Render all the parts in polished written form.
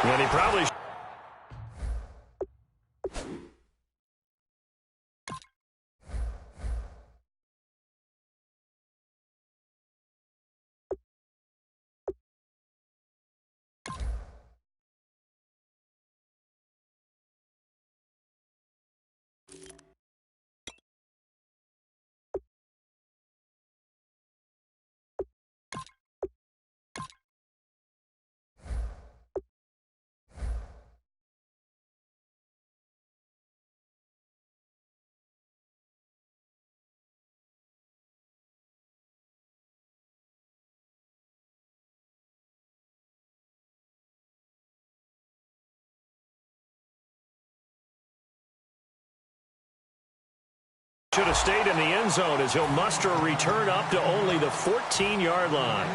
And he probably should have stayed in the end zone as he'll muster a return up to only the 14-yard line.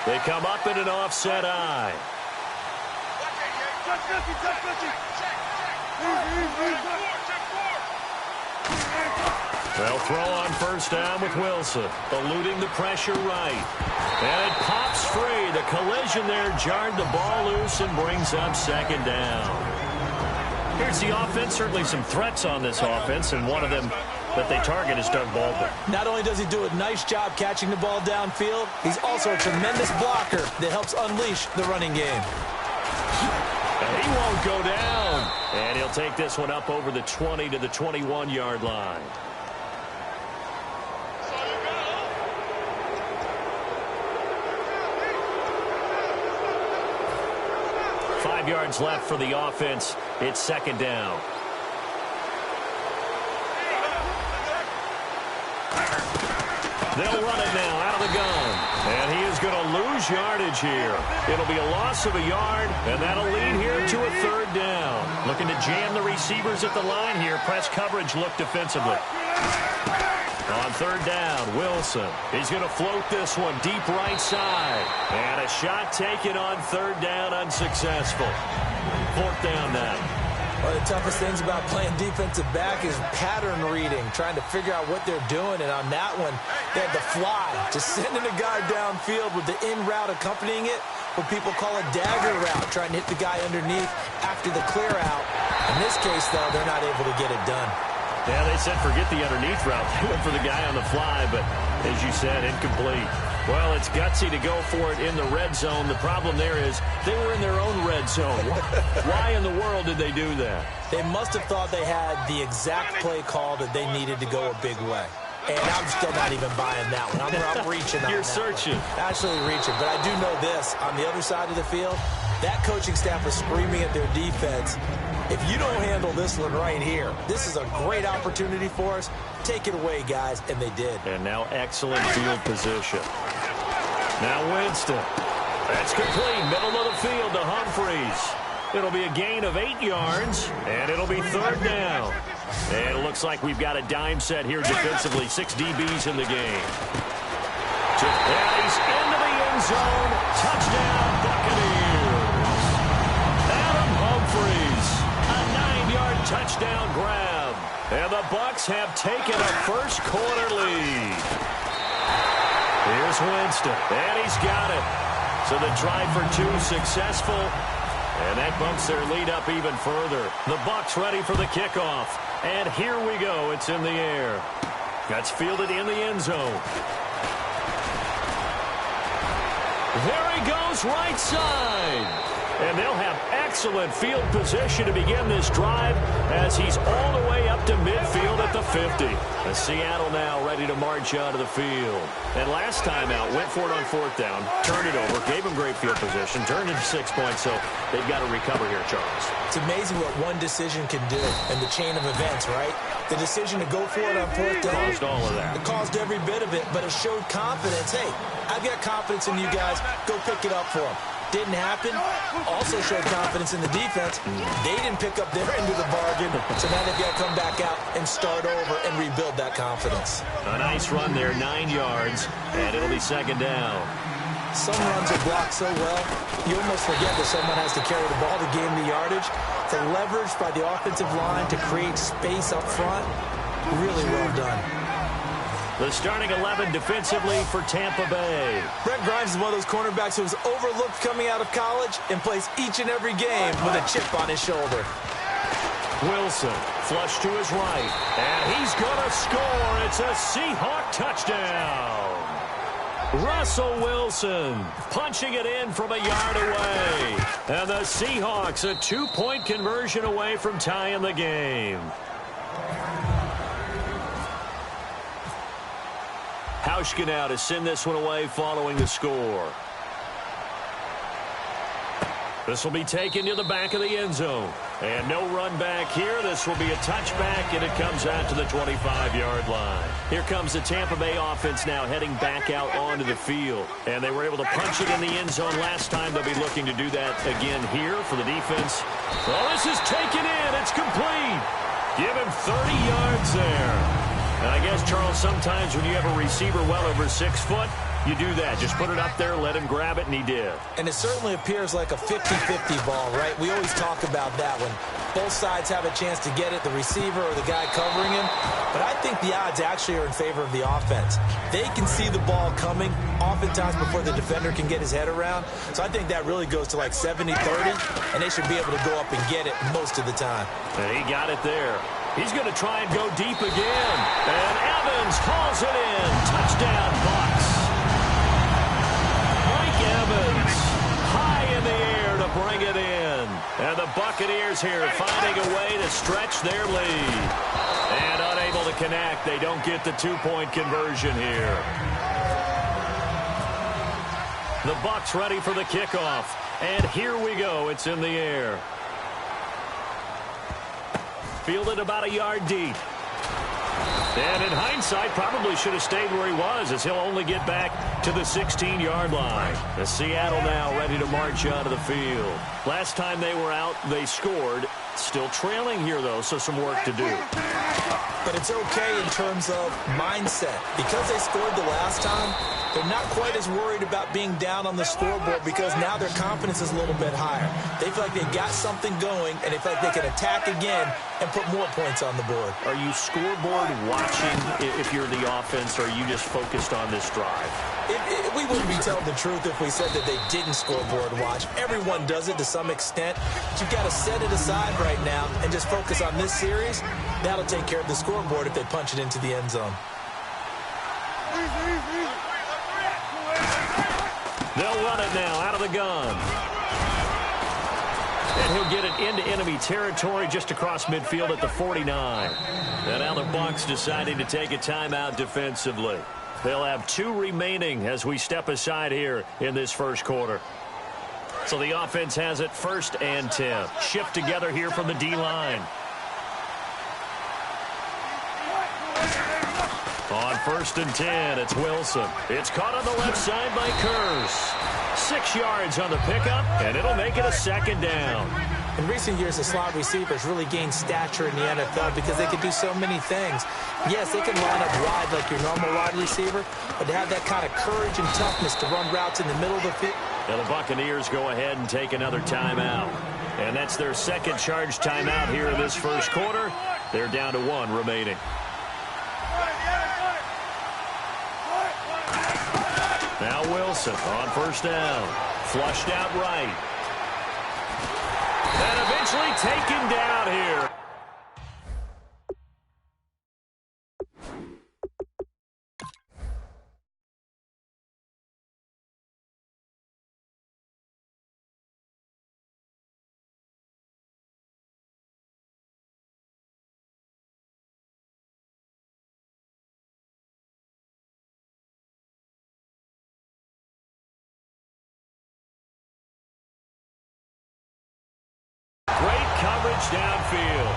They come up in an offset eye. They'll throw on first down with Wilson, eluding the pressure right. And it pops free. The collision there jarred the ball loose and brings up second down. Here's the offense. Certainly some threats on this offense, and one of them that they target is Doug Baldwin. Not only does he do a nice job catching the ball downfield, he's also a tremendous blocker that helps unleash the running game. And he won't go down. And he'll take this one up over the 20 to the 21-yard line. 5 yards left for the offense. It's second down. They'll run it now out of the gun. And he is going to lose yardage here. It'll be a loss of a yard, and that'll lead here to a third down. Looking to jam the receivers at the line here. Press coverage look defensively. On third down, Wilson. He's going to float this one deep right side. And a shot taken on third down, unsuccessful. Fourth down now. One of the toughest things about playing defensive back is pattern reading, trying to figure out what they're doing. And on that one, they had the fly, just sending a guy downfield with the in route accompanying it, what people call a dagger route, trying to hit the guy underneath after the clear out. In this case, though, they're not able to get it done. Yeah, they said forget the underneath route. They went for the guy on the fly, but as you said, incomplete. Well, it's gutsy to go for it in the red zone. The problem there is they were in their own red zone. Why in the world did they do that? They must have thought they had the exact play call that they needed to go a big way. And I'm still not even buying that one. I'm reaching on You're that searching. One. Absolutely reaching. But I do know this. On the other side of the field, that coaching staff was screaming at their defense, if you don't handle this one right here, this is a great opportunity for us. Take it away, guys. And they did. And now excellent field position. Now Winston. That's complete. Middle of the field to Humphreys. It'll be a gain of 8 yards, and it'll be third down. And it looks like we've got a dime set here defensively. 6 DBs in the game. And he's into the end zone. Touchdown, Buccaneers. Adam Humphreys. A 9-yard touchdown grab. And the Bucs have taken a first-quarter lead. Here's Winston. And he's got it. So the try for 2 successful. And that bumps their lead up even further. The Bucs ready for the kickoff. And here we go. It's in the air. That's fielded in the end zone. There he goes, right side. And they'll have excellent field position to begin this drive as he's all the way up to midfield at the 50. And Seattle now ready to march out of the field. And last time out, went for it on fourth down, turned it over, gave him great field position, turned it to 6 points, so they've got to recover here, Charles. It's amazing what one decision can do in the chain of events, right? The decision to go for it on fourth down. Caused all of that. It caused every bit of it, but it showed confidence. Hey, I've got confidence in you guys. Go pick it up for them. Didn't happen. Also showed confidence in the defense. They didn't pick up their end of the bargain, so now they've got to come back out and start over and rebuild that confidence. A nice run there, 9 yards, and it'll be second down. Some runs are blocked so well, you almost forget that someone has to carry the ball to gain the yardage. The leverage by the offensive line to create space up front, really well done. The starting 11 defensively for Tampa Bay. Brent Grimes is one of those cornerbacks who was overlooked coming out of college and plays each and every game with a chip on his shoulder. Wilson, flush to his right, and he's going to score. It's a Seahawk touchdown. Russell Wilson punching it in from a yard away. And the Seahawks a 2-point conversion away from tying the game. Hauschka now to send this one away following the score. This will be taken to the back of the end zone. And no run back here. This will be a touchback, and it comes out to the 25-yard line. Here comes the Tampa Bay offense now heading back out onto the field. And they were able to punch it in the end zone last time. They'll be looking to do that again here for the defense. Well, this is taken in. It's complete. Give him 30 yards there. And I guess, Charles, sometimes when you have a receiver well over 6 foot, you do that. Just put it up there, let him grab it, and he did. And it certainly appears like a 50-50 ball, right? We always talk about that when both sides have a chance to get it, the receiver or the guy covering him. But I think the odds actually are in favor of the offense. They can see the ball coming oftentimes before the defender can get his head around. So I think that really goes to like 70-30, and they should be able to go up and get it most of the time. And he got it there. He's going to try and go deep again. And Evans hauls it in. Touchdown, Bucs. Evans high in the air to bring it in. And the Buccaneers here finding a way to stretch their lead. And unable to connect. They don't get the 2-point conversion here. The Bucs ready for the kickoff. And here we go. It's in the air. Fielded about a yard deep. And in hindsight, probably should have stayed where he was, as he'll only get back to the 16-yard line. The Seattle now ready to march out of the field. Last time they were out, they scored. Still trailing here, though, so some work to do. But it's okay in terms of mindset. Because they scored the last time, they're not quite as worried about being down on the scoreboard because now their confidence is a little bit higher. They feel like they've got something going, and they feel like they can attack again and put more points on the board. Are you scoreboard watching if you're the offense, or are you just focused on this drive? We wouldn't be telling the truth if we said that they didn't scoreboard watch. Everyone does it to some extent. But you've got to set it aside right now and just focus on this series. That'll take care of the scoreboard if they punch it into the end zone. They'll run it now out of the gun. And he'll get it into enemy territory just across midfield at the 49. And now the Bucs deciding to take a timeout defensively. They'll have 2 remaining as we step aside here in this first quarter. So the offense has it 1st and 10. Shift together here from the D-line. On 1st and 10, it's Wilson. It's caught on the left side by Kurz. 6 yards on the pickup, and it'll make it a 2nd down. In recent years, the slot receivers really gained stature in the NFL because they can do so many things. Yes, they can line up wide like your normal wide receiver, but to have that kind of courage and toughness to run routes in the middle of the field. And the Buccaneers go ahead and take another timeout. And that's their 2nd charge timeout here in this first quarter. They're down to 1 remaining. Now Wilson on 1st down. Flushed out right. And eventually taken down here. Great coverage downfield.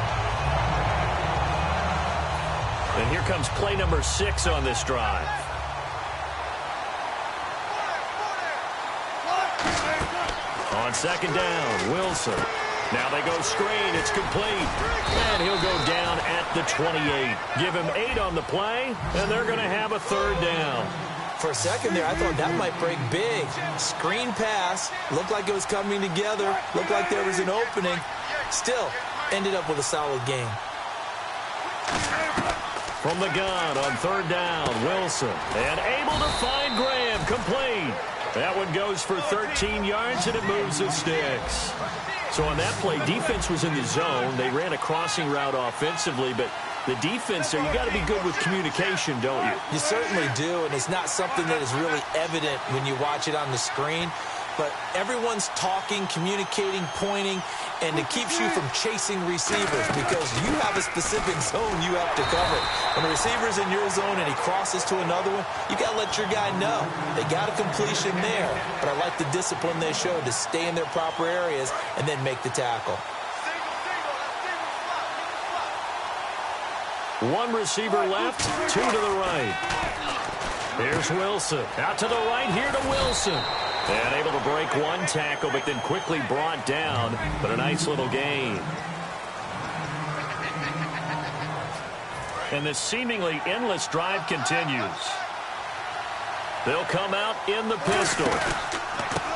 And here comes play number 6 on this drive. On 2nd down, Wilson. Now they go screen. It's complete. And he'll go down at the 28. Give him 8 on the play, and they're going to have a 3rd down. For a second there, I thought that might break big. Screen pass. Looked like it was coming together. Looked like there was an opening. Still, ended up with a solid game. From the gun on third down, Wilson. And able to find Graham, complete. That one goes for 13 yards, and it moves the sticks. So on that play, defense was in the zone. They ran a crossing route offensively, but the defense there, you got to be good with communication, don't you? You certainly do, and it's not something that is really evident when you watch it on the screen. But everyone's talking, communicating, pointing, and it keeps you from chasing receivers because you have a specific zone you have to cover. When the receiver's in your zone and he crosses to another one, you got to let your guy know. They got a completion there, but I like the discipline they showed to stay in their proper areas and then make the tackle. One receiver left, two to the right. Here's Wilson. Out to the right, here to Wilson. And able to break one tackle, but then quickly brought down. But a nice little gain. And this seemingly endless drive continues. They'll come out in the pistol.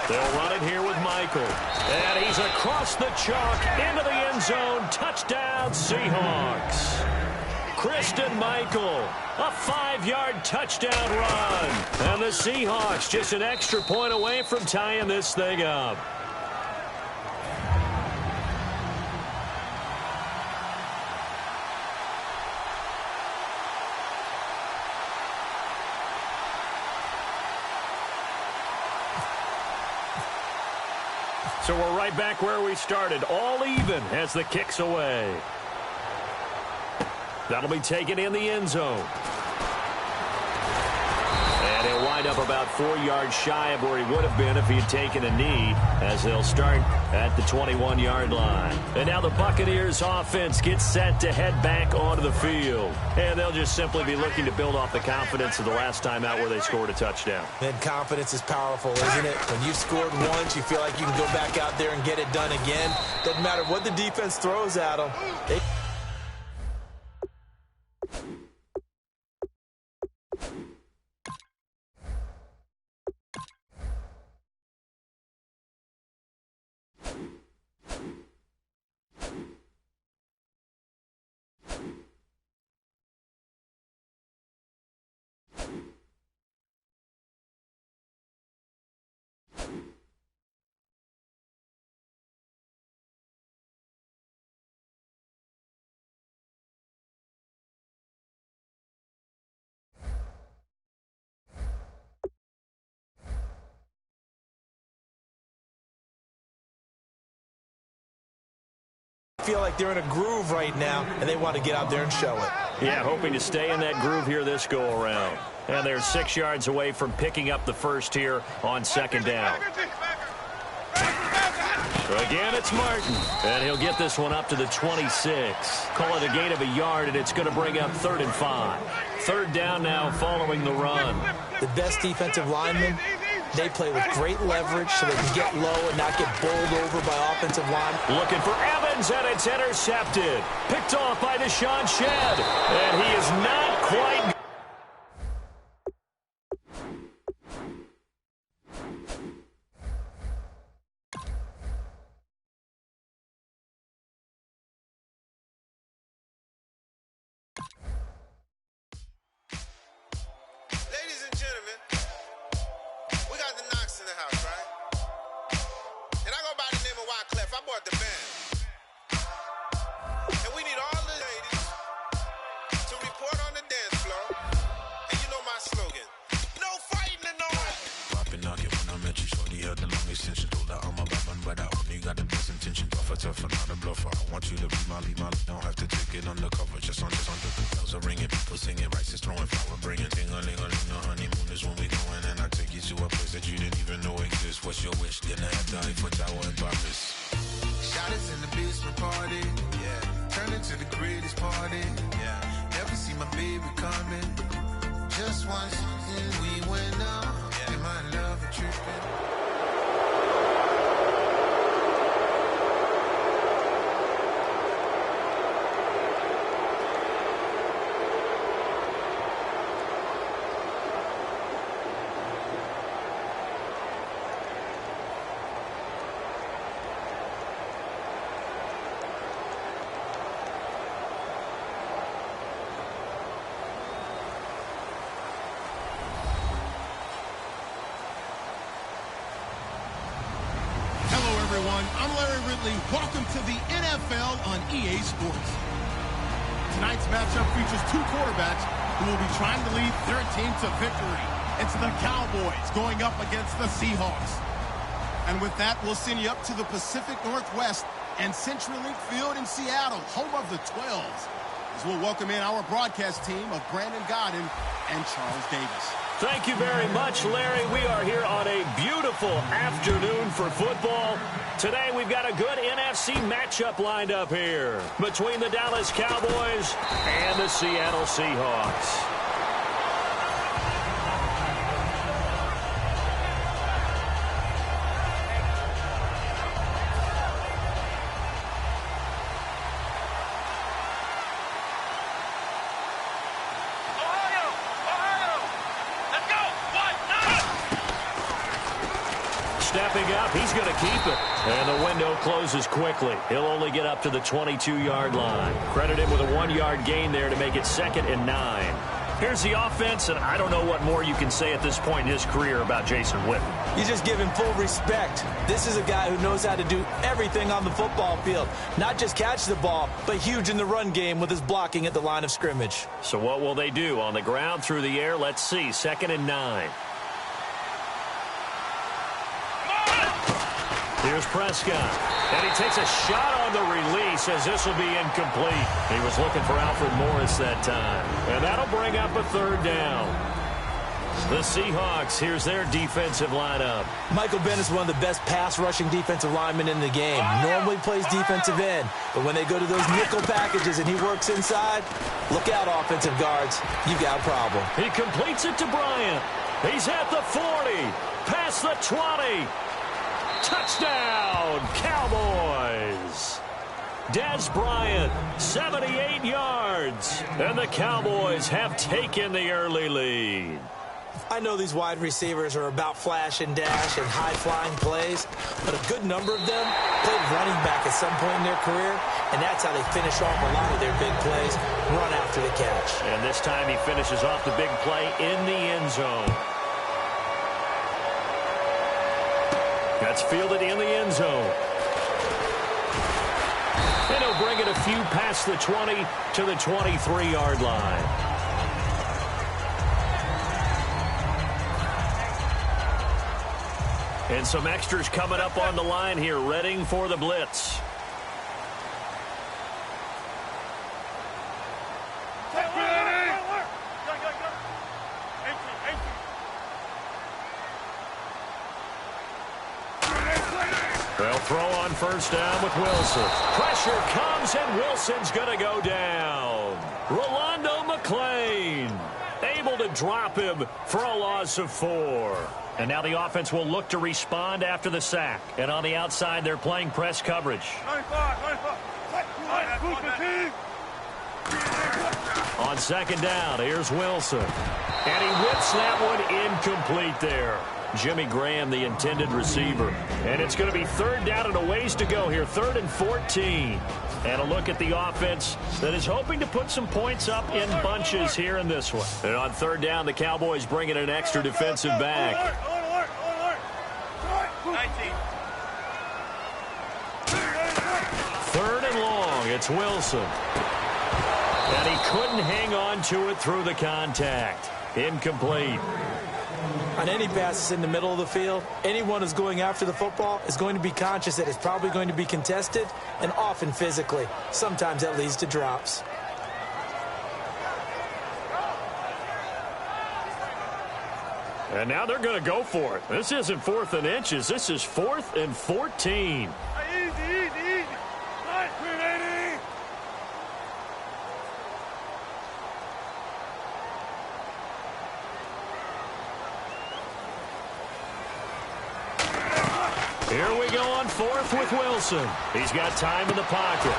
They'll run it here with Michael. And he's across the chalk into the end zone. Touchdown, Seahawks. Christian Michael, a 5-yard touchdown run. And the Seahawks just an extra point away from tying this thing up. So we're right back where we started, all even as the kick's away. That'll be taken in the end zone. And he'll wind up about 4 yards shy of where he would have been if he had taken a knee, as they'll start at the 21-yard line. And now the Buccaneers offense gets set to head back onto the field. And they'll just simply be looking to build off the confidence of the last time out where they scored a touchdown. And confidence is powerful, isn't it? When you've scored once, you feel like you can go back out there and get it done again. Doesn't matter what the defense throws at them. Feel like they're in a groove right now, and they want to get out there and show it. Yeah, hoping to stay in that groove here this go-around. And they're 6 yards away from picking up the first here on second down. Again, it's Martin, and he'll get this one up to the 26. Call it a gain of a yard, and it's going to bring up 3rd and 5. Third down now following the run. The best defensive linemen, they play with great leverage so they can get low and not get bowled over by offensive line. Looking for Evans, and it's intercepted. Picked off by Deshaun Shedd, and he is not quite... everyone. I'm Larry Ridley. Welcome to the NFL on EA Sports. Tonight's matchup features two quarterbacks who will be trying to lead their team to victory. It's the Cowboys going up against the Seahawks. And with that, we'll send you up to the Pacific Northwest and CenturyLink Field in Seattle, home of the 12s, as we'll welcome in our broadcast team of Brandon Godden and Charles Davis. Thank you very much, Larry. We are here on a beautiful afternoon for football. Today, we've got a good NFC matchup lined up here between the Dallas Cowboys and the Seattle Seahawks. Stepping up, he's going to keep it. And the window closes quickly. He'll only get up to the 22-yard line. Credit him with a 1-yard gain there to make it 2nd and 9. Here's the offense, and I don't know what more you can say at this point in his career about Jason Witten. You just give him full respect. This is a guy who knows how to do everything on the football field. Not just catch the ball, but huge in the run game with his blocking at the line of scrimmage. So what will they do? On the ground, through the air? Let's see. 2nd and 9. Here's Prescott, and he takes a shot on the release as this will be incomplete. He was looking for Alfred Morris that time, and that'll bring up a 3rd down. The Seahawks, here's their defensive lineup. Michael Bennett is one of the best pass-rushing defensive linemen in the game. Normally plays defensive end, but when they go to those nickel packages and he works inside, look out, offensive guards. You've got a problem. He completes it to Bryant. He's at the 40, past the 20. Touchdown, Cowboys! Dez Bryant, 78 yards. And the Cowboys have taken the early lead. I know these wide receivers are about flash and dash and high-flying plays, but a good number of them played running back at some point in their career, and that's how they finish off a lot of their big plays, run after the catch. And this time he finishes off the big play in the end zone. That's fielded in the end zone. And he'll bring it a few past the 20 to the 23-yard line. And some extras coming up on the line here, readying for the blitz. They'll throw on 1st down with Wilson. Pressure comes, and Wilson's going to go down. Rolando McClain able to drop him for a loss of 4. And now the offense will look to respond after the sack. And on the outside, they're playing press coverage. On 2nd down, here's Wilson. And he whips that one incomplete there. Jimmy Graham, the intended receiver. And it's going to be 3rd down and a ways to go here. 3rd and 14. And a look at the offense that is hoping to put some points up in bunches here in this one. And on 3rd down, the Cowboys bring in an extra defensive back. 3rd and long. It's Wilson. And he couldn't hang on to it through the contact. Incomplete. On any passes in the middle of the field, anyone who's going after the football is going to be conscious that it's probably going to be contested, and often physically. Sometimes that leads to drops. And now they're going to go for it. This isn't 4th and inches. This is 4th and 14. Easy. Nice, 380. Here we go on 4th with Wilson. He's got time in the pocket.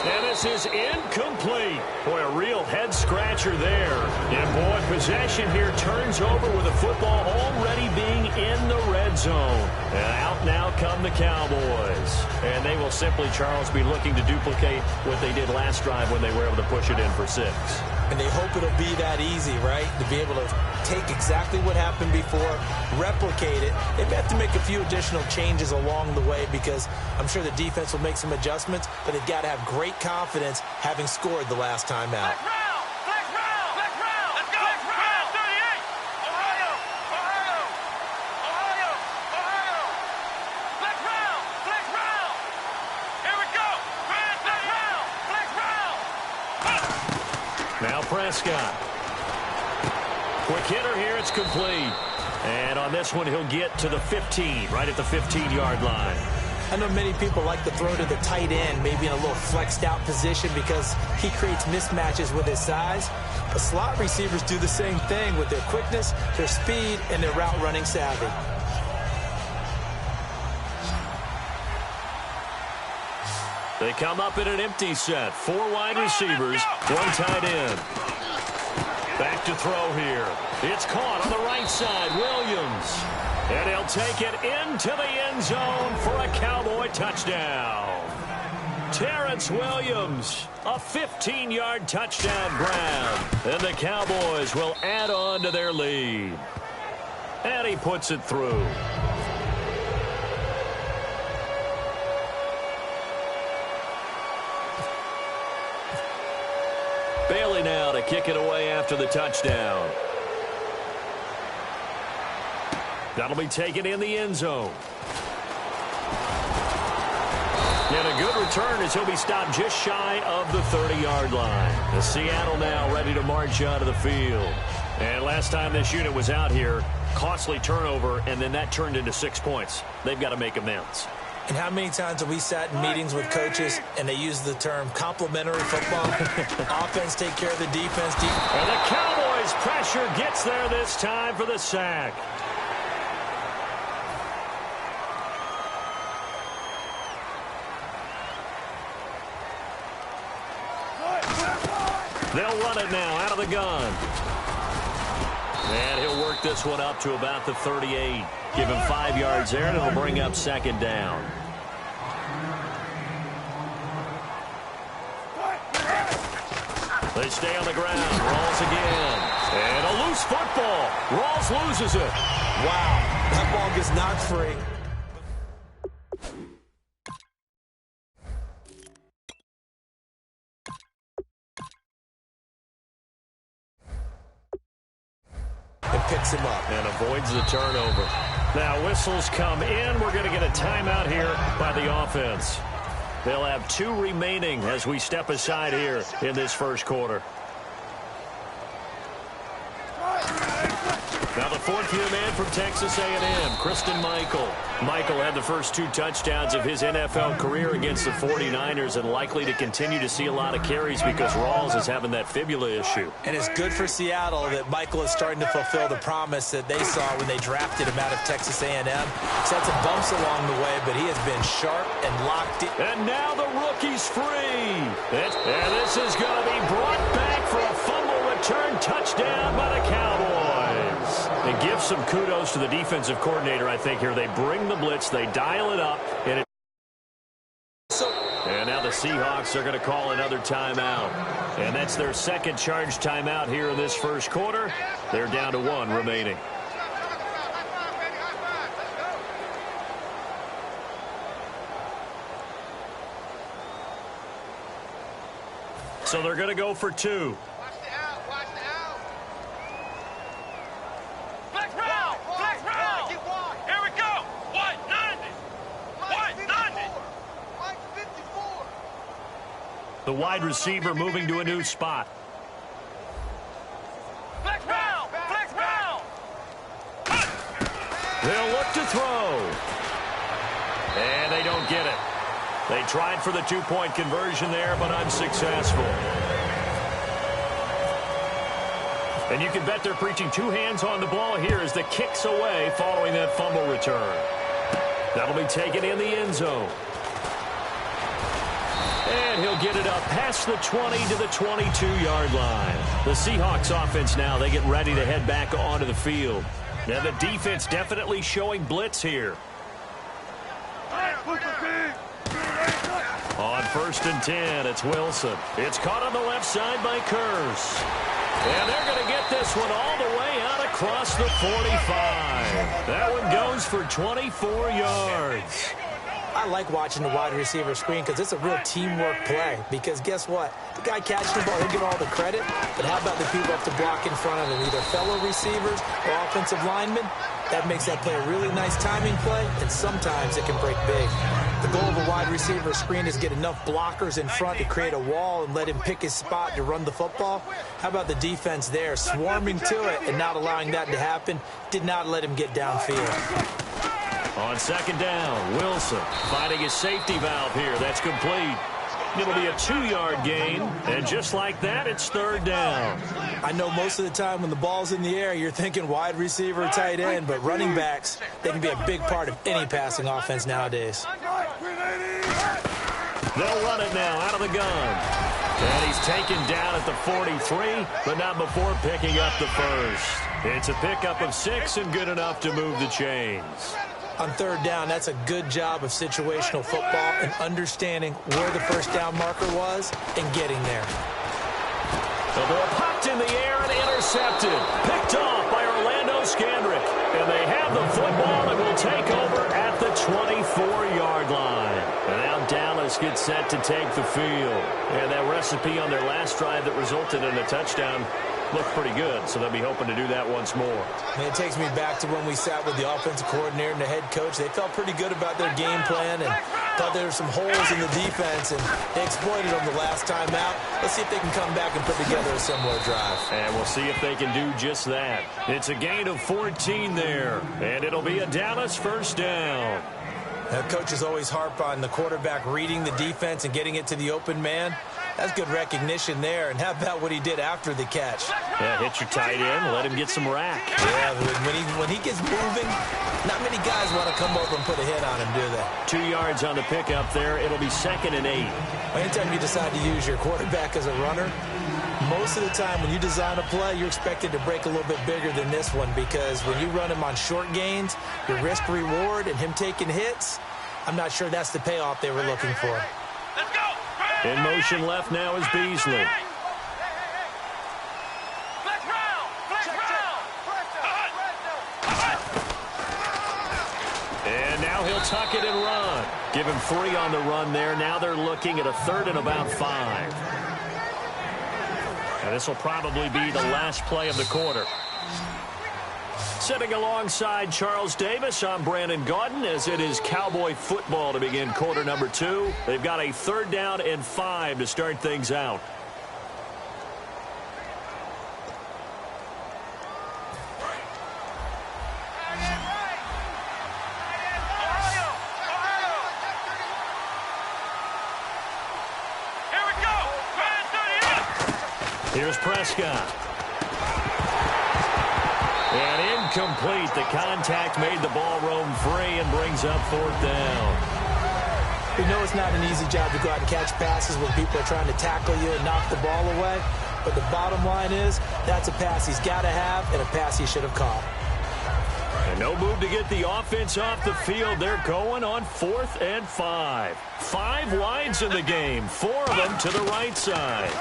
And this is incomplete. Boy, a real head-scratcher there. And, boy, possession here turns over with the football already being in the red zone. And out now come the Cowboys. And they will simply, Charles, be looking to duplicate what they did last drive when they were able to push it in for 6. And they hope it'll be that easy, right? To be able to take exactly what happened before, replicate it. They may have to make a few additional changes along the way because I'm sure the defense will make some adjustments, but they've got to have great confidence having scored the last time out. Now Prescott. Quick hitter here, it's complete. And on this one, he'll get to the 15, right at the 15-yard line. I know many people like to throw to the tight end, maybe in a little flexed out position because he creates mismatches with his size. But slot receivers do the same thing with their quickness, their speed, and their route running savvy. They come up in an empty set. 4 wide receivers, 1 tight end. Back to throw here. It's caught on the right side. Williams. And he'll take it into the end zone for a Cowboy touchdown. Terrence Williams, a 15-yard touchdown grab. And the Cowboys will add on to their lead. And he puts it through. Bailey now to kick it away after the touchdown. That'll be taken in the end zone. And a good return as he'll be stopped just shy of the 30-yard line. The Seattle now ready to march out of the field. And last time this unit was out here, costly turnover, and then that turned into 6 points. They've got to make amends. And how many times have we sat in meetings with coaches and they use the term complementary football? Offense take care of the defense. And the Cowboys' pressure gets there this time for the sack. They'll run it now out of the gun. And he'll work this one up to about the 38. Give him 5 yards there, and it'll bring up 2nd down. They stay on the ground. Rawls again. And a loose football. Rawls loses it. Wow, that ball gets knocked free. And picks him up. And avoids the turnover. Now whistles come in. We're going to get a timeout here by the offense. They'll have 2 remaining as we step aside here in this first quarter. Now the 4th-year man from Texas A&M, Christine Michael. Michael had the first 2 touchdowns of his NFL career against the 49ers and likely to continue to see a lot of carries because Rawls is having that fibula issue. And it's good for Seattle that Michael is starting to fulfill the promise that they saw when they drafted him out of Texas A&M. He's had some bumps along the way, but he has been sharp and locked in. And now the rookie's free. And this is going to be brought back for a fumble return touchdown by the Cowboys. And give some kudos to the defensive coordinator, I think, here. They bring the blitz, they dial it up, and now the Seahawks are going to call another timeout. And that's their 2nd charge timeout here in this first quarter. They're down to 1 remaining. So they're going to go for 2. The wide receiver moving to a new spot. Flex round! Flex round! They'll look to throw. And they don't get it. They tried for the 2-point conversion there, but unsuccessful. And you can bet they're preaching 2 hands on the ball here as the kick's away following that fumble return. That'll be taken in the end zone. And he'll get it up past the 20 to the 22-yard line. The Seahawks offense now, they get ready to head back onto the field. Now the defense definitely showing blitz here. On 1st and 10, it's Wilson. It's caught on the left side by Kurz. And they're going to get this one all the way out across the 45. That one goes for 24 yards. I like watching the wide receiver screen because it's a real teamwork play. Because guess what? The guy catching the ball, he'll get all the credit. But how about the people up to block in front of him, either fellow receivers or offensive linemen? That makes that play a really nice timing play, and sometimes it can break big. The goal of a wide receiver screen is get enough blockers in front to create a wall and let him pick his spot to run the football. How about the defense there, swarming to it and not allowing that to happen? Did not let him get downfield. On 2nd down, Wilson finding his safety valve here. That's complete. It'll be a 2-yard gain, and just like that, it's 3rd down. I know most of the time when the ball's in the air, you're thinking wide receiver, tight end, but running backs, they can be a big part of any passing offense nowadays. They'll run it now out of the gun. And he's taken down at the 43, but not before picking up the first. It's a pickup of 6 and good enough to move the chains. On 3rd down, that's a good job of situational football and understanding where the first down marker was and getting there. The ball popped in the air and intercepted. Picked off by Orlando Scandrick. And they have the football and will take over at the 24-yard line. And now Dallas gets set to take the field. And that recipe on their last drive that resulted in a touchdown looked pretty good, so they'll be hoping to do that once more. It takes me back to when we sat with the offensive coordinator and the head coach. They felt pretty good about their game plan and thought there were some holes in the defense, and they exploited them the last time out. Let's see if they can come back and put together a similar drive. And we'll see if they can do just that. It's a gain of 14 there, and it'll be a Dallas 1st down. Coaches always harp on the quarterback reading the defense and getting it to the open man. That's good recognition there. And how about what he did after the catch? Yeah, hit your tight end, let him get some rack. Yeah, when he gets moving, not many guys want to come over and put a hit on him, do they? 2 yards on the pickup there. It'll be 2nd and 8. Anytime you decide to use your quarterback as a runner, most of the time when you design a play, you're expected to break a little bit bigger than this one, because when you run him on short gains, your risk-reward and him taking hits, I'm not sure that's the payoff they were looking for. Let's go. In motion left now is Beasley. Flex round. Flex round. And now he'll tuck it and run. Give him 3 on the run there. Now they're looking at a 3rd and about 5. And this will probably be the last play of the quarter. Sitting alongside Charles Davis, I'm Brandon Gaudin, as it is Cowboy football to begin quarter number 2. They've got a 3rd down and 5 to start things out. Here we go. Here's Prescott. And incomplete. The contact made the ball roam free and brings up 4th down. We know it's not an easy job to go out and catch passes when people are trying to tackle you and knock the ball away. But the bottom line is, that's a pass he's got to have and a pass he should have caught. And no move to get the offense off the field. They're going on 4th and 5. 5 wides in the game, 4 of them to the right side.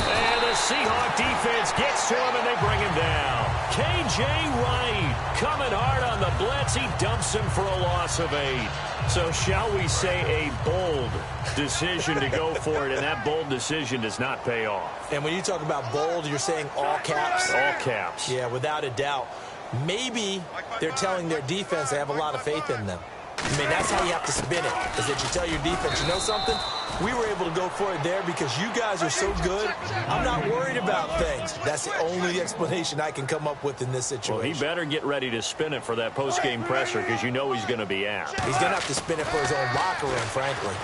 And the Seahawk defense gets to him, and they bring him down. K.J. Wright coming hard on the blitz. He dumps him for a loss of 8. So shall we say a bold decision to go for it, and that bold decision does not pay off. And when you talk about bold, you're saying all caps? All caps. Yeah, without a doubt. Maybe they're telling their defense they have a lot of faith in them. I mean, that's how you have to spin it, is that you tell your defense, you know something? We were able to go for it there because you guys are so good. I'm not worried about things. That's the only explanation I can come up with in this situation. Well, he better get ready to spin it for that post-game presser, because you know he's going to be out. He's going to have to spin it for his own locker room, frankly.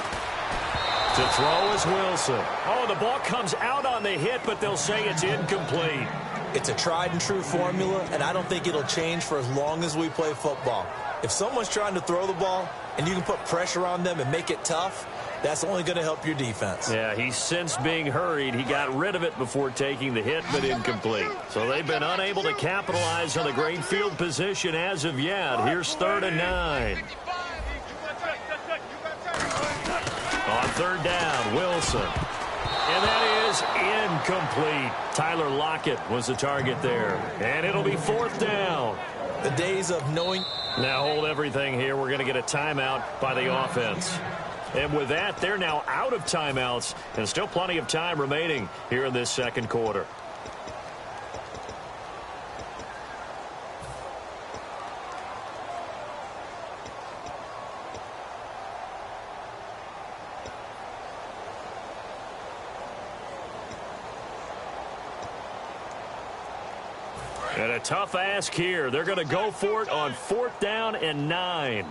To throw is Wilson. Oh, the ball comes out on the hit, but they'll say it's incomplete. It's a tried-and-true formula, and I don't think it'll change for as long as we play football. If someone's trying to throw the ball and you can put pressure on them and make it tough, that's only going to help your defense. Yeah, he's since being hurried. He got rid of it before taking the hit, but incomplete. So they've been unable to capitalize on the great field position as of yet. Here's 3rd and 9. third down, Wilson. And that is incomplete. Tyler Lockett was the target there. And it'll be fourth down. The days of knowing. Now hold everything here. We're going to get a timeout by the offense. And with that, they're now out of timeouts. And still plenty of time remaining here in this second quarter. And a tough ask here. They're going to go for it on fourth down and 9.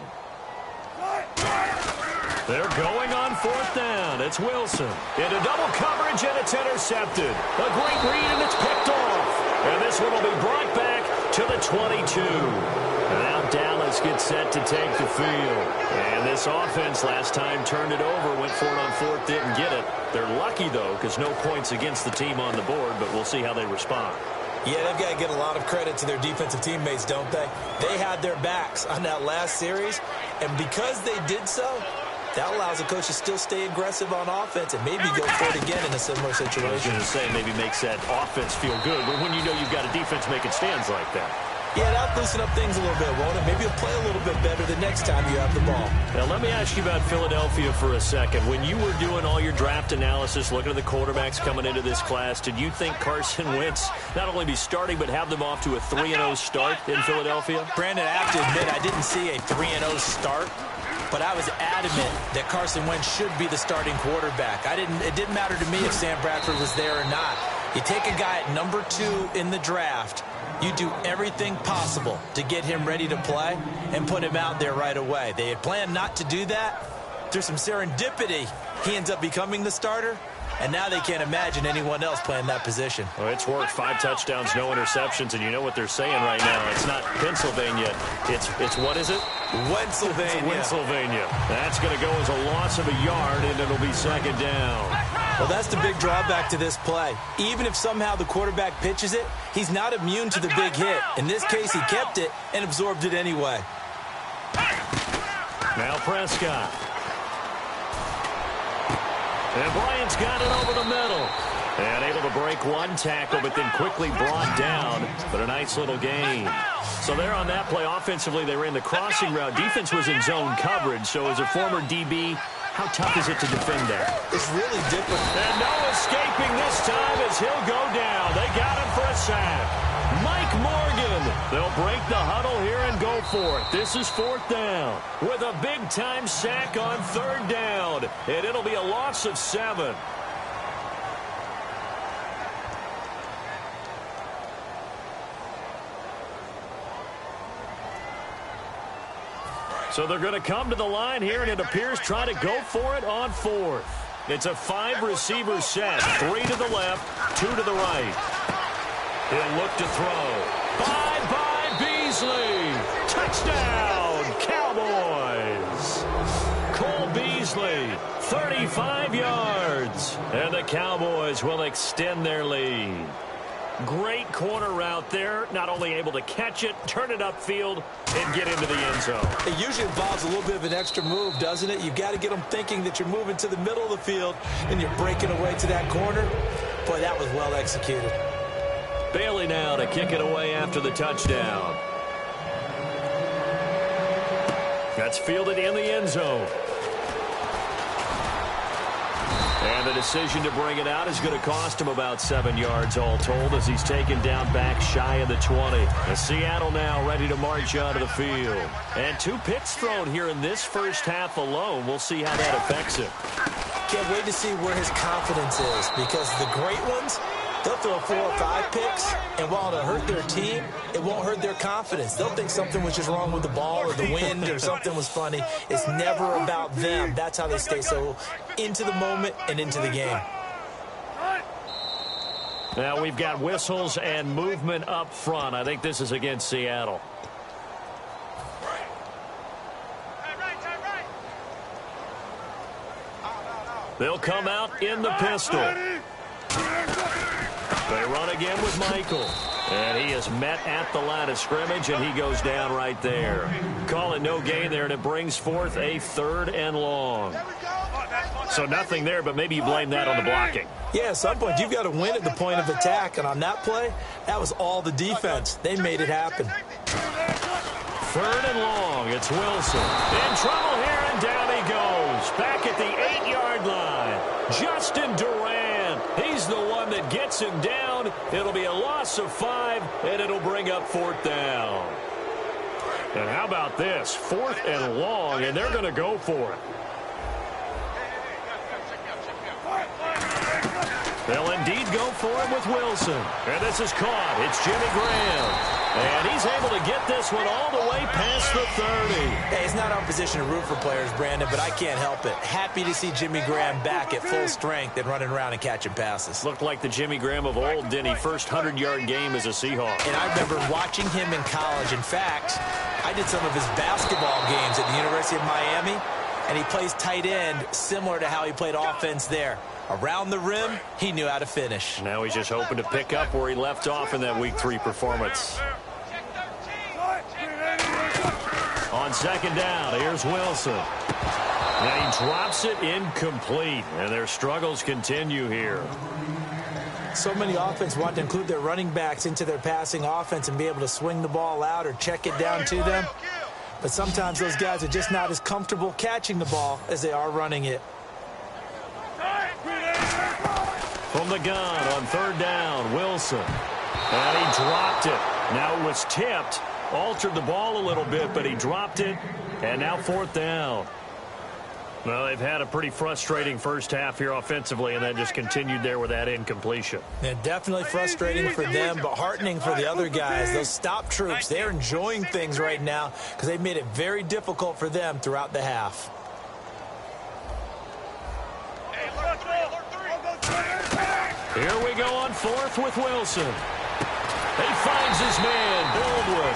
They're going on fourth down. It's Wilson. Into double coverage, and it's intercepted. A great read, and it's picked off. And this one will be brought back to the 22. And now Dallas gets set to take the field. And this offense last time turned it over, went for it on fourth, didn't get it. They're lucky, though, because no points against the team on the board, but we'll see how they respond. Yeah, they've got to get a lot of credit to their defensive teammates, don't they? They had their backs on that last series, and because they did so, that allows the coach to still stay aggressive on offense and maybe go for it again in a similar situation. I was going to say maybe makes that offense feel good, but when you know you've got a defense making stands like that. Yeah, that'll loosen up things a little bit, won't it? Maybe you'll play a little bit better the next time you have the ball. Now, let me ask you about Philadelphia for a second. When you were doing all your draft analysis, looking at the quarterbacks coming into this class, did you think Carson Wentz not only be starting but have them off to a 3-0 start in Philadelphia? Brandon, I have to admit, I didn't see a 3-0 start, but I was adamant that Carson Wentz should be the starting quarterback. It didn't matter to me if Sam Bradford was there or not. You take a guy at number 2 in the draft, you do everything possible to get him ready to play and put him out there right away. They had planned not to do that. Through some serendipity, he ends up becoming the starter, and now they can't imagine anyone else playing that position. Well, it's worked. 5 touchdowns, no interceptions, and you know what they're saying right now. It's not Pennsylvania. It's what is it? Pennsylvania. Pennsylvania. That's going to go as a loss of a yard, and it'll be second down. Well, that's the big drawback to this play. Even if somehow the quarterback pitches it, he's not immune to the big hit. In this case, he kept it and absorbed it anyway. Now Prescott. And Bryant's got it over the middle. And able to break one tackle, but then quickly brought down. But a nice little gain. So there on that play, offensively, they ran the crossing route. Defense was in zone coverage. So as a former DB, how tough is it to defend that? It's really difficult. And no escaping this time as he'll go down. They got him for a sack. Mike Morgan. They'll break the huddle here and go for it. This is fourth down with a big-time sack on third down. And it'll be a loss of 7. So they're going to come to the line here, and it appears try to go for it on fourth. It's a 5-receiver set. 3 to the left, 2 to the right. He'll look to throw. Bye-bye, Beasley. Touchdown, Cowboys. Cole Beasley, 35 yards. And the Cowboys will extend their lead. Great corner route there. Not only able to catch it, turn it upfield, and get into the end zone. It usually involves a little bit of an extra move, doesn't it? You've got to get them thinking that you're moving to the middle of the field and you're breaking away to that corner. Boy, that was well executed. Bailey now to kick it away after the touchdown. That's fielded in the end zone. And the decision to bring it out is going to cost him about 7 yards all told as he's taken down back shy of the 20. And Seattle now ready to march out of the field. And 2 picks thrown here in this first half alone. We'll see how that affects him. Can't wait to see where his confidence is, because the great ones, they'll throw 4 or 5 picks, and while it'll hurt their team, it won't hurt their confidence. They'll think something was just wrong with the ball or the wind or something was funny. It's never about them. That's how they stay so into the moment and into the game. Now we've got whistles and movement up front. I think this is against Seattle. They'll come out in the pistol. They run again with Michael. And he is met at the line of scrimmage, and he goes down right there. Call it no gain there, and it brings forth a 3rd and long. So nothing there, but maybe you blame that on the blocking. Yeah, at some point, you've got to win at the point of attack. And on that play, that was all the defense. They made it happen. 3rd and long. It's Wilson. In trouble here, and down he goes. Back at the 8-yard line. Justin Durant. He's the one that gets him down. It'll be a loss of 5, and it'll bring up 4th down. And how about this? 4th and long, and they're going to go for it. They'll indeed go for it with Wilson. And this is caught. It's Jimmy Graham. And he's able to get this one all the way past the 30. Hey, it's not our position to root for players, Brandon, but I can't help it. Happy to see Jimmy Graham back at full strength and running around and catching passes. Looked like the Jimmy Graham of old, didn't he? First 100-yard game as a Seahawk. And I remember watching him in college. In fact, I did some of his basketball games at the University of Miami, and he plays tight end similar to how he played offense there. Around the rim, he knew how to finish. Now he's just hoping to pick up where he left off in that Week 3 performance. On 2nd down, here's Wilson. Now he drops it incomplete, and their struggles continue here. So many offense want to include their running backs into their passing offense and be able to swing the ball out or check it down to them. But sometimes those guys are just not as comfortable catching the ball as they are running it. From the gun on 3rd down, Wilson. And he dropped it. Now it was tipped. Altered the ball a little bit, but he dropped it. And now 4th down. Well, they've had a pretty frustrating first half here offensively, and that just continued there with that incompletion. Yeah, definitely frustrating for them, but heartening for the other guys. Those stop troops, they're enjoying things right now because they've made it very difficult for them throughout the half. Here we go on 4th with Wilson. He finds his man, Baldwin.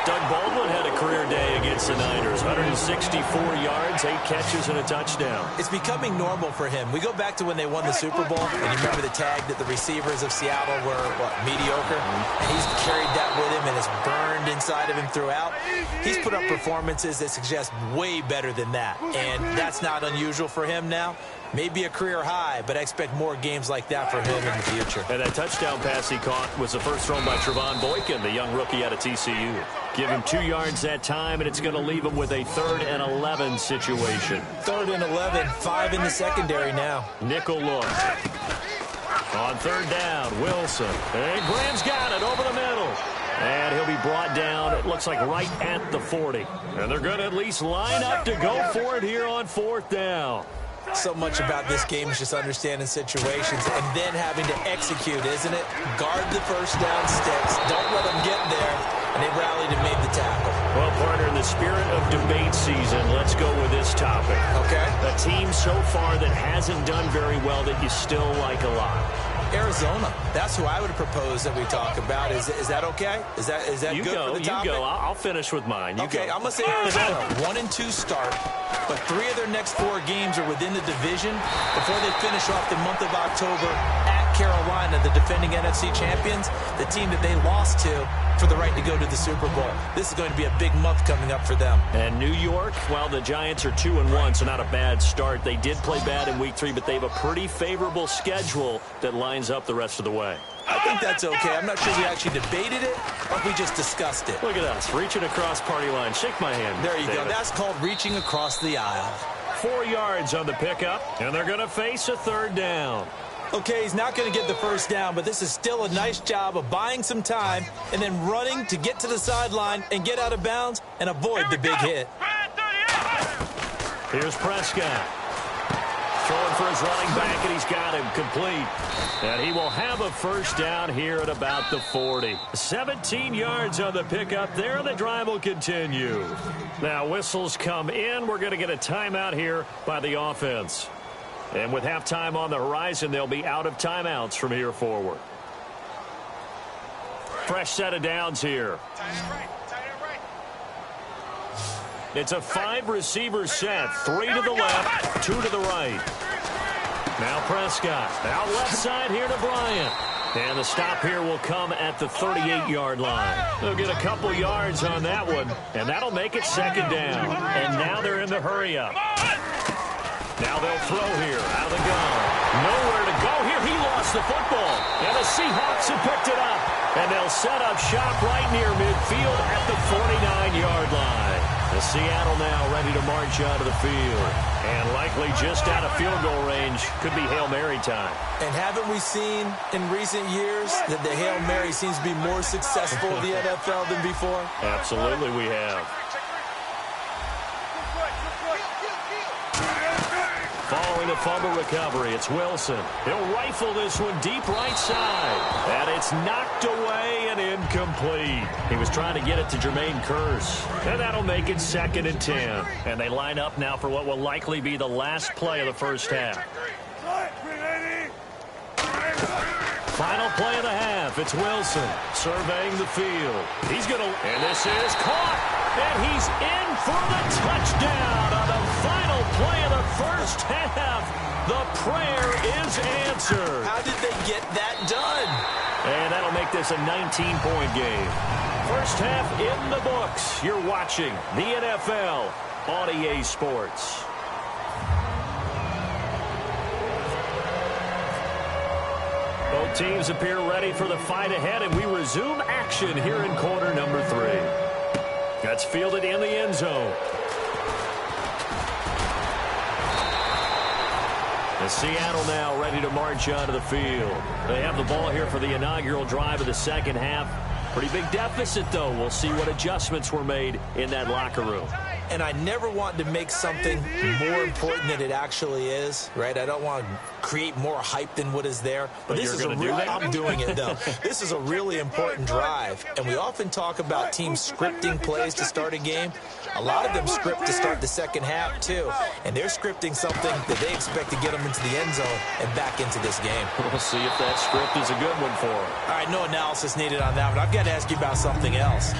Doug Baldwin had a career day against the Niners. 164 yards, 8 catches, and a touchdown. It's becoming normal for him. We go back to when they won the Super Bowl, and you remember the tag that the receivers of Seattle were, mediocre? And he's carried that with him, and it's burned inside of him throughout. He's put up performances that suggest way better than that, and that's not unusual for him now. Maybe a career high, but I expect more games like that for him in the future. And that touchdown pass he caught was the first thrown by Trevon Boykin, the young rookie out of TCU. Give him 2 yards that time, and it's going to leave him with a 3rd and 11 situation. 3rd and 11, 5 in the secondary now. Nickel look. On 3rd down, Wilson. And Graham's got it over the middle. And he'll be brought down, it looks like right at the 40. And they're going to at least line up to go for it here on 4th down. So much about this game is just understanding situations and then having to execute, isn't it? Guard the first down sticks. Don't let them get there. And they rallied and made the tackle. Well, partner, in the spirit of debate season, let's go with this topic. Okay. A team so far that hasn't done very well that you still like a lot. Arizona. That's who I would propose that we talk about. Is that okay? Is that you good go, for the topic? You go. I'll finish with mine. You okay, go. I'm going to say Arizona. 1-2 start, but 3 of their next 4 games are within the division before they finish off the month of October at Carolina, the defending NFC champions, the team that they lost to for the right to go to the Super Bowl. This is going to be a big month coming up for them. And New York, well, the Giants are 2-1, so not a bad start. They did play bad in Week 3, but they have a pretty favorable schedule that lines up the rest of the way. I think that's okay. I'm not sure we actually debated it, but we just discussed it. Look at us, reaching across party line. Shake my hand. There you David. go. That's called reaching across the aisle. 4 yards on the pickup, and they're going to face a 3rd down. Okay, he's not going to get the first down, but this is still a nice job of buying some time and then running to get to the sideline and get out of bounds and avoid the big hit. Here's Prescott. Throwing for his running back, and he's got him complete. And he will have a first down here at about the 40. 17 yards on the pickup there, and the drive will continue. Now, whistles come in. We're going to get a timeout here by the offense. And with halftime on the horizon, they'll be out of timeouts from here forward. Fresh set of downs here. It's a 5-receiver set. 3 to the left, 2 to the right. Now Prescott. Out left side here to Bryant. And the stop here will come at the 38-yard line. They'll get a couple yards on that one, and that'll make it 2nd down. And now they're in the hurry-up. Now they'll throw here, out of the gun. Nowhere to go here. He lost the football. And the Seahawks have picked it up. And they'll set up shop right near midfield at the 49-yard line. The Seattle now ready to march out of the field. And likely just out of field goal range. Could be Hail Mary time. And haven't we seen in recent years that the Hail Mary seems to be more successful in the NFL than before? Absolutely we have. Following the fumble recovery, it's Wilson. He'll rifle this one deep right side. And it's knocked away and incomplete. He was trying to get it to Jermaine Kearse. And that'll make it 2nd and 10. And they line up now for what will likely be the last play of the first half. Final play of the half. It's Wilson surveying the field. He's going to, and this is caught. And he's in for the touchdown on the final play of the first half. The prayer is answered. How did they get that done? And that'll make this a 19-point game. First half in the books. You're watching the NFL on EA Sports. Both teams appear ready for the fight ahead, and we resume action here in quarter number 3. That's fielded in the end zone. And Seattle now ready to march out of the field. They have the ball here for the inaugural drive of the second half. Pretty big deficit, though. We'll see what adjustments were made in that locker room. And I never want to make something more important than it actually is, right? I don't want to create more hype than what is there. But this is a real, I'm doing it, though. This is a really important drive. And we often talk about teams scripting plays to start a game. A lot of them script to start the second half, too. And they're scripting something that they expect to get them into the end zone and back into this game. We'll see if that script is a good one for them. All right, no analysis needed on that, but I've got to ask you about something else.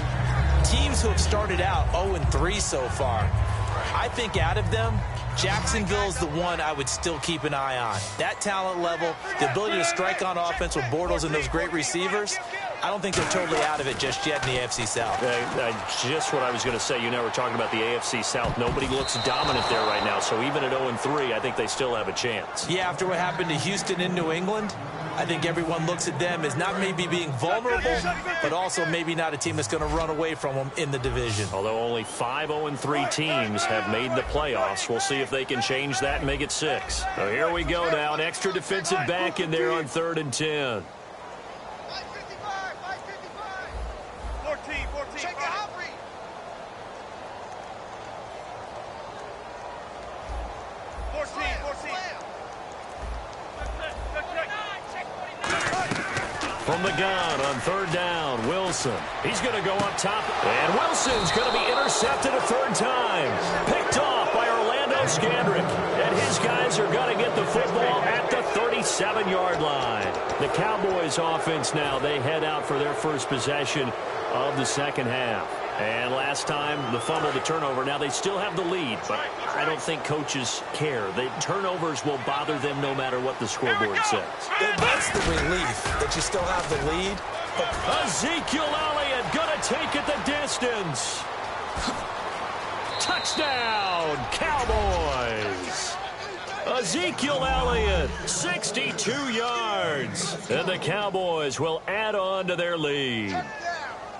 Teams who have started out 0-3 so far, I think out of them, Jacksonville is the one I would still keep an eye on. That talent level, the ability to strike on offense with Bortles and those great receivers, I don't think they're totally out of it just yet in the AFC South. Just what I was going to say. You know, we're talking about the AFC South. Nobody looks dominant there right now. So even at 0-3, I think they still have a chance. Yeah, after what happened to Houston in New England, I think everyone looks at them as not maybe being vulnerable, but also maybe not a team that's going to run away from them in the division. Although only 5 0-3 teams have made the playoffs. We'll see if they can change that and make it 6. So here we go now. An extra defensive back in there on 3rd and 10. 14. Check it out, Reed. 14. From the gun on 3rd down, Wilson. He's going to go up top, and Wilson's going to be intercepted a 3rd time. Picked off by Orlando Scandrick, and his guys are going to get the football at the 37-yard line. The Cowboys offense now, they head out for their first possession of the second half. And last time, the fumble, the turnover. Now, they still have the lead, but I don't think coaches care. The turnovers will bother them no matter what the scoreboard says. That's the relief that you still have the lead. Ezekiel Elliott going to take it the distance. Touchdown, Cowboys. Ezekiel Elliott, 62 yards. And the Cowboys will add on to their lead.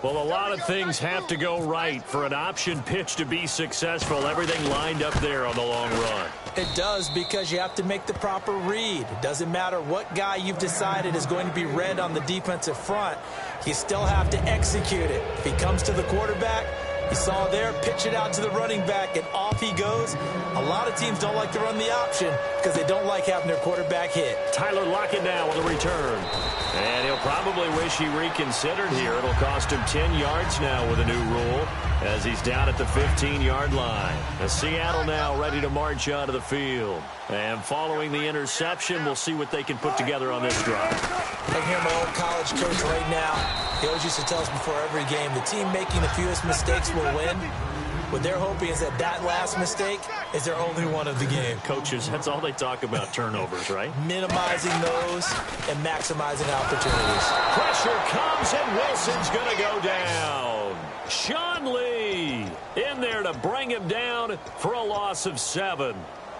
Well, a lot of things have to go right for an option pitch to be successful. Everything lined up there on the long run. It does, because you have to make the proper read. It doesn't matter what guy you've decided is going to be read on the defensive front. You still have to execute it. If he comes to the quarterback, you saw there, pitch it out to the running back, and off he goes. A lot of teams don't like to run the option because they don't like having their quarterback hit. Tyler Lockett now with a return. And he'll probably wish he reconsidered here. It'll cost him 10 yards now with a new rule as he's down at the 15-yard line. The Seattle now ready to march out of the field. And following the interception, we'll see what they can put together on this drive. I can hear my old college coach right now. He always used to tell us before every game, the team making the fewest mistakes will win. What they're hoping is that that last mistake is their only one of the game. Coaches, that's all they talk about, turnovers, right? Minimizing those and maximizing opportunities. Pressure comes, and Wilson's going to go down. Sean Lee in there to bring him down for a loss of 7.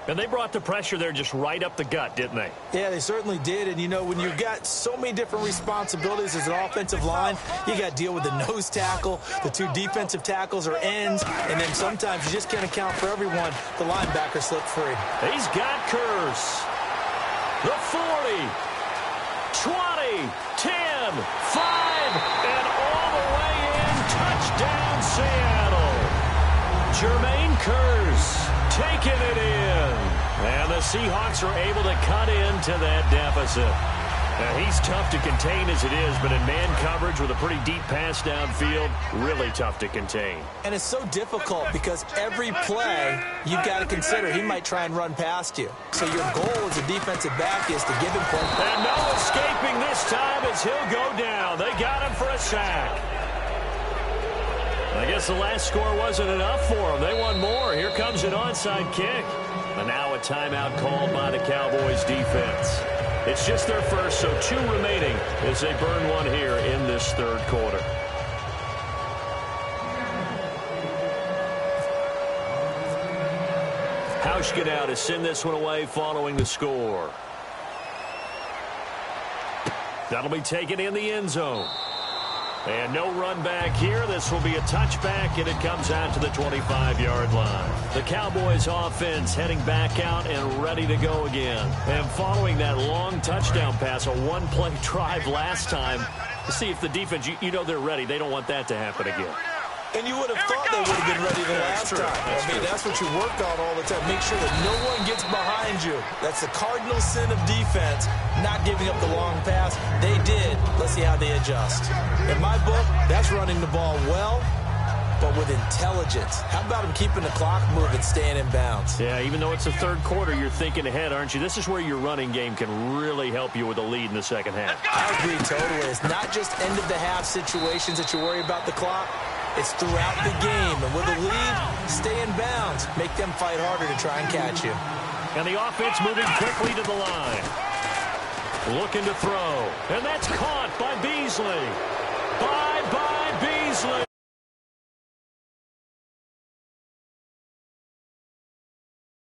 And they brought the pressure there just right up the gut, didn't they? Yeah, they certainly did. And, you know, when you've got so many different responsibilities as an offensive line, you got to deal with the nose tackle, the two defensive tackles or ends, and then sometimes you just can't account for everyone. The linebacker slipped free. He's got Kurz. The 40, 20, 10, 5, and all the way in. Touchdown, Seattle. Jermaine Kurz taking it in. And the Seahawks are able to cut into that deficit. Now, he's tough to contain as it is, but in man coverage with a pretty deep pass downfield, really tough to contain. And it's so difficult because every play you've got to consider he might try and run past you. So your goal as a defensive back is to give him play. And no escaping this time as he'll go down. They got him for a sack. I guess the last score wasn't enough for them. They won more. Here comes an onside kick. And now a timeout called by the Cowboys defense. It's just their first, so 2 remaining as they burn one here in this third quarter. Hauschka to send this one away following the score. That'll be taken in the end zone. And no run back here. This will be a touchback, and it comes out to the 25-yard line. The Cowboys offense heading back out and ready to go again. And following that long touchdown pass, a one-play drive last time, to see if the defense, you know they're ready. They don't want that to happen again. And you would have thought they would have been ready the last time. That's what you work on all the time. Make sure that no one gets behind you. That's the cardinal sin of defense, not giving up the long pass. They did. Let's see how they adjust. In my book, that's running the ball well, but with intelligence. How about them keeping the clock moving, staying in bounds? Yeah, even though it's the third quarter, you're thinking ahead, aren't you? This is where your running game can really help you with a lead in the second half. I agree totally. It's not just end-of-the-half situations that you worry about the clock. It's throughout the game. And with a lead, stay in bounds. Make them fight harder to try and catch you. And the offense moving quickly to the line. Looking to throw. And that's caught by Beasley. Bye-bye, Beasley.